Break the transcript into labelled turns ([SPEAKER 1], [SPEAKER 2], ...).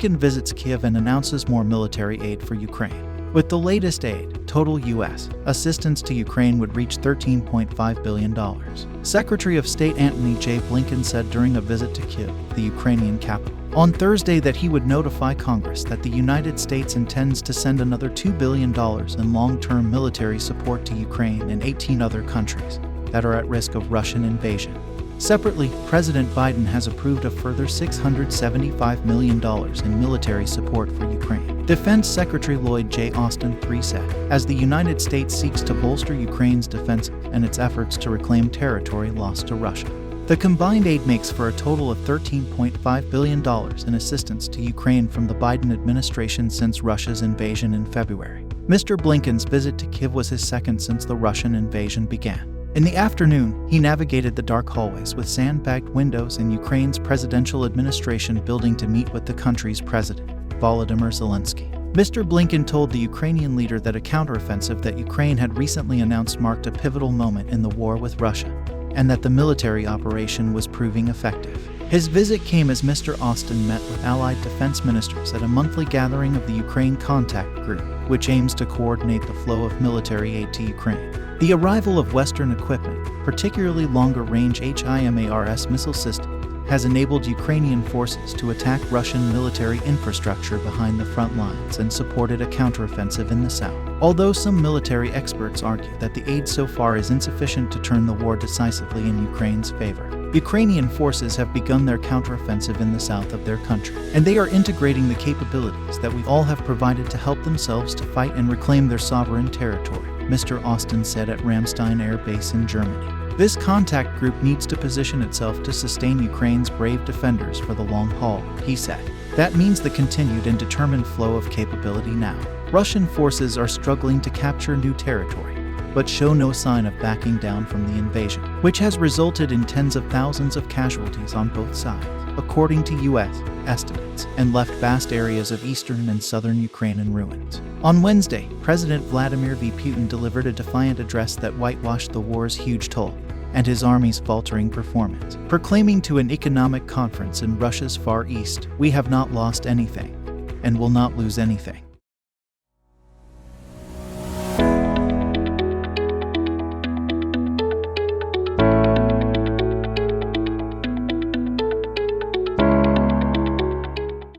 [SPEAKER 1] Blinken visits Kyiv and announces more military aid for Ukraine. With the latest aid, total U.S. assistance to Ukraine would reach $13.5 billion. Secretary of State Antony J. Blinken said during a visit to Kyiv, the Ukrainian capital, on Thursday that he would notify Congress that the United States intends to send another $2 billion in long-term military support to Ukraine and 18 other countries that are at risk of Russian invasion. Separately, President Biden has approved a further $675 million in military support for Ukraine. Defense Secretary Lloyd J. Austin III said, as the United States seeks to bolster Ukraine's defense and its efforts to reclaim territory lost to Russia. The combined aid makes for a total of $13.5 billion in assistance to Ukraine from the Biden administration since Russia's invasion in February. Mr. Blinken's visit to Kyiv was his second since the Russian invasion began. In the afternoon, he navigated the dark hallways with sandbagged windows in Ukraine's presidential administration building to meet with the country's president, Volodymyr Zelensky. Mr. Blinken told the Ukrainian leader that a counteroffensive that Ukraine had recently announced marked a pivotal moment in the war with Russia, and that the military operation was proving effective. His visit came as Mr. Austin met with allied defense ministers at a monthly gathering of the Ukraine Contact Group, which aims to coordinate the flow of military aid to Ukraine. The arrival of Western equipment, particularly longer-range HIMARS missile systems, has enabled Ukrainian forces to attack Russian military infrastructure behind the front lines and supported a counteroffensive in the south. Although some military experts argue that the aid so far is insufficient to turn the war decisively in Ukraine's favor, Ukrainian forces have begun their counteroffensive in the south of their country, and they are integrating the capabilities that we all have provided to help themselves to fight and reclaim their sovereign territory, Mr. Austin said at Ramstein Air Base in Germany. This contact group needs to position itself to sustain Ukraine's brave defenders for the long haul, he said. That means the continued and determined flow of capability now. Russian forces are struggling to capture new territory, but show no sign of backing down from the invasion, which has resulted in tens of thousands of casualties on both sides, according to U.S. estimates, and left vast areas of eastern and southern Ukraine in ruins. On Wednesday, President Vladimir Putin delivered a defiant address that whitewashed the war's huge toll and his army's faltering performance, proclaiming to an economic conference in Russia's Far East, "We have not lost anything, and will not lose anything."